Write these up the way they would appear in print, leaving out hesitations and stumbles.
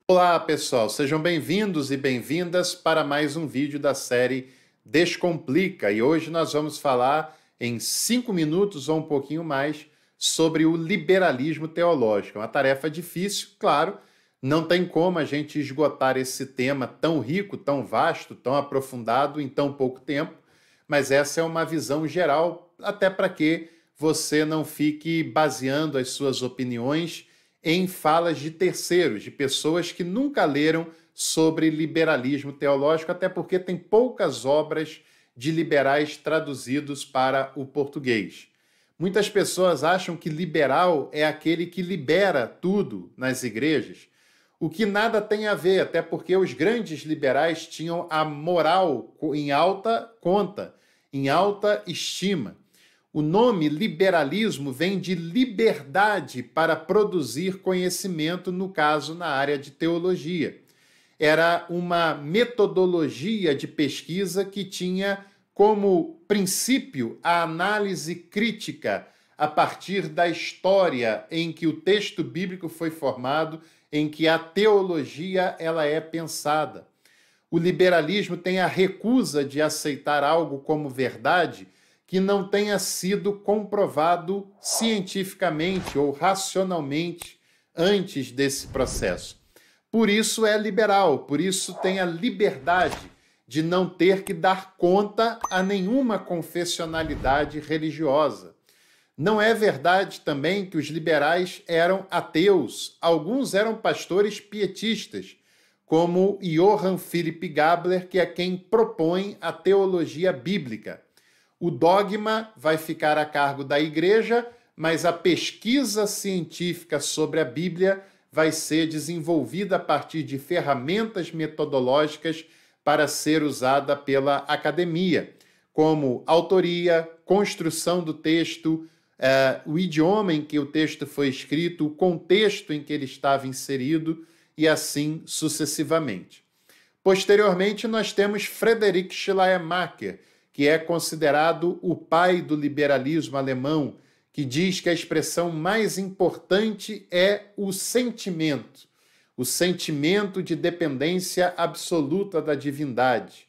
Olá, pessoal, sejam bem-vindos e bem-vindas para mais um vídeo da série Descomplica. E hoje nós vamos falar em 5 minutos ou um pouquinho mais sobre o liberalismo teológico. É uma tarefa difícil, claro, não tem como a gente esgotar esse tema tão rico, tão vasto, tão aprofundado em tão pouco tempo, mas essa é uma visão geral, até para que você não fique baseando as suas opiniões em falas de terceiros, de pessoas que nunca leram sobre liberalismo teológico, até porque tem poucas obras de liberais traduzidos para o português. Muitas pessoas acham que liberal é aquele que libera tudo nas igrejas, o que nada tem a ver, até porque os grandes liberais tinham a moral em alta conta, em alta estima. O nome liberalismo vem de liberdade para produzir conhecimento, no caso, na área de teologia. Era uma metodologia de pesquisa que tinha como princípio a análise crítica a partir da história em que o texto bíblico foi formado, em que a teologia ela é pensada. O liberalismo tem a recusa de aceitar algo como verdade que não tenha sido comprovado cientificamente ou racionalmente antes desse processo. Por isso é liberal, por isso tem a liberdade de não ter que dar conta a nenhuma confessionalidade religiosa. Não é verdade também que os liberais eram ateus. Alguns eram pastores pietistas, como Johann Philipp Gabler, que é quem propõe a teologia bíblica. O dogma vai ficar a cargo da igreja, mas a pesquisa científica sobre a Bíblia vai ser desenvolvida a partir de ferramentas metodológicas para ser usada pela academia, como autoria, construção do texto, o idioma em que o texto foi escrito, o contexto em que ele estava inserido e assim sucessivamente. Posteriormente, nós temos Friedrich Schleiermacher, que é considerado o pai do liberalismo alemão, que diz que a expressão mais importante é o sentimento de dependência absoluta da divindade.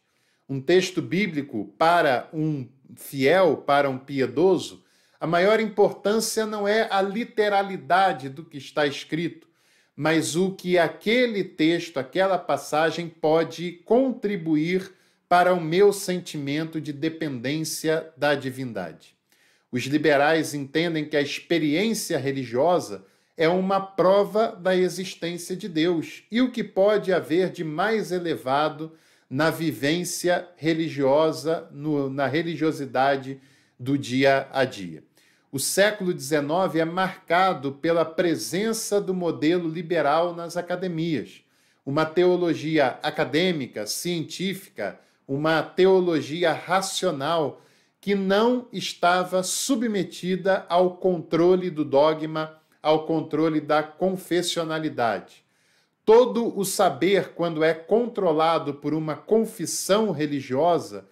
Um texto bíblico para um fiel, para um piedoso, a maior importância não é a literalidade do que está escrito, mas o que aquele texto, aquela passagem pode contribuir para o meu sentimento de dependência da divindade. Os liberais entendem que a experiência religiosa é uma prova da existência de Deus e o que pode haver de mais elevado na vivência religiosa, na religiosidade do dia a dia. O século XIX é marcado pela presença do modelo liberal nas academias, uma teologia acadêmica, científica, uma teologia racional que não estava submetida ao controle do dogma, ao controle da confessionalidade. Todo o saber, quando é controlado por uma confissão religiosa,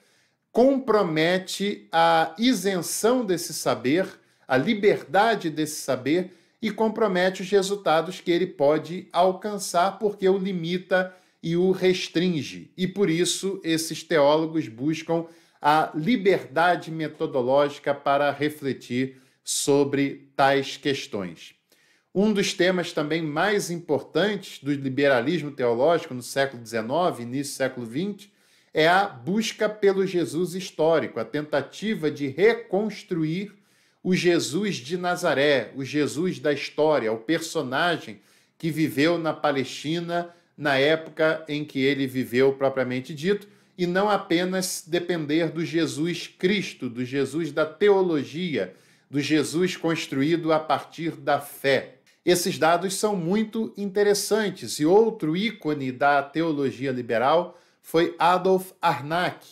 compromete a isenção desse saber, a liberdade desse saber e compromete os resultados que ele pode alcançar porque o limita e o restringe. E por isso esses teólogos buscam a liberdade metodológica para refletir sobre tais questões. Um dos temas também mais importantes do liberalismo teológico no século XIX, início do século XX, é a busca pelo Jesus histórico, a tentativa de reconstruir o Jesus de Nazaré, o Jesus da história, o personagem que viveu na Palestina na época em que ele viveu propriamente dito, e não apenas depender do Jesus Cristo, do Jesus da teologia, do Jesus construído a partir da fé. Esses dados são muito interessantes, e outro ícone da teologia liberal foi Adolf Harnack,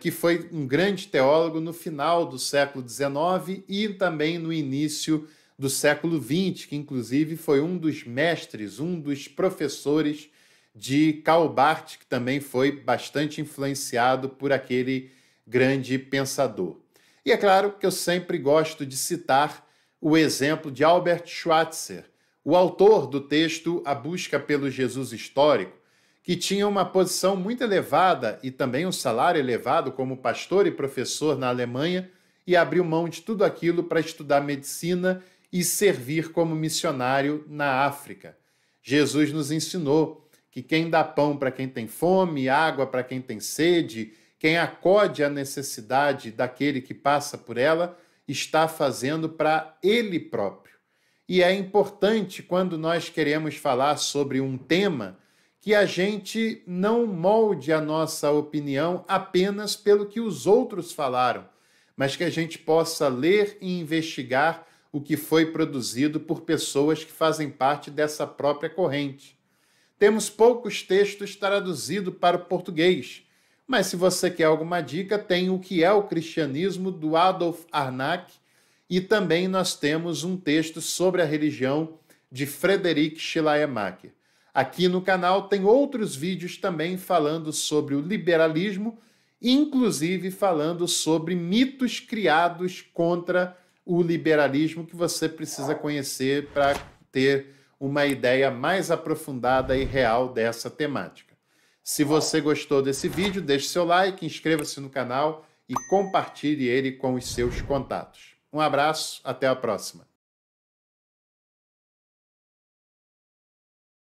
que foi um grande teólogo no final do século XIX e também no início do século XX, que inclusive foi um dos mestres, um dos professores de Karl Barth, que também foi bastante influenciado por aquele grande pensador. E é claro que eu sempre gosto de citar o exemplo de Albert Schweitzer, O autor do texto A Busca pelo Jesus Histórico, que tinha uma posição muito elevada e também um salário elevado como pastor e professor na Alemanha, e abriu mão de tudo aquilo para estudar medicina e servir como missionário na África. Jesus nos ensinou que quem dá pão para quem tem fome, água para quem tem sede, quem acode à necessidade daquele que passa por ela, está fazendo para ele próprio. E é importante, quando nós queremos falar sobre um tema, que a gente não molde a nossa opinião apenas pelo que os outros falaram, mas que a gente possa ler e investigar o que foi produzido por pessoas que fazem parte dessa própria corrente. Temos poucos textos traduzidos para o português, mas se você quer alguma dica, tem O que é o Cristianismo, do Adolf Harnack, e também nós temos um texto sobre a religião de Friedrich Schleiermacher. Aqui no canal tem outros vídeos também falando sobre o liberalismo, inclusive falando sobre mitos criados contra o liberalismo que você precisa conhecer para ter uma ideia mais aprofundada e real dessa temática. Se você gostou desse vídeo, deixe seu like, inscreva-se no canal e compartilhe ele com os seus contatos. Um abraço, até a próxima.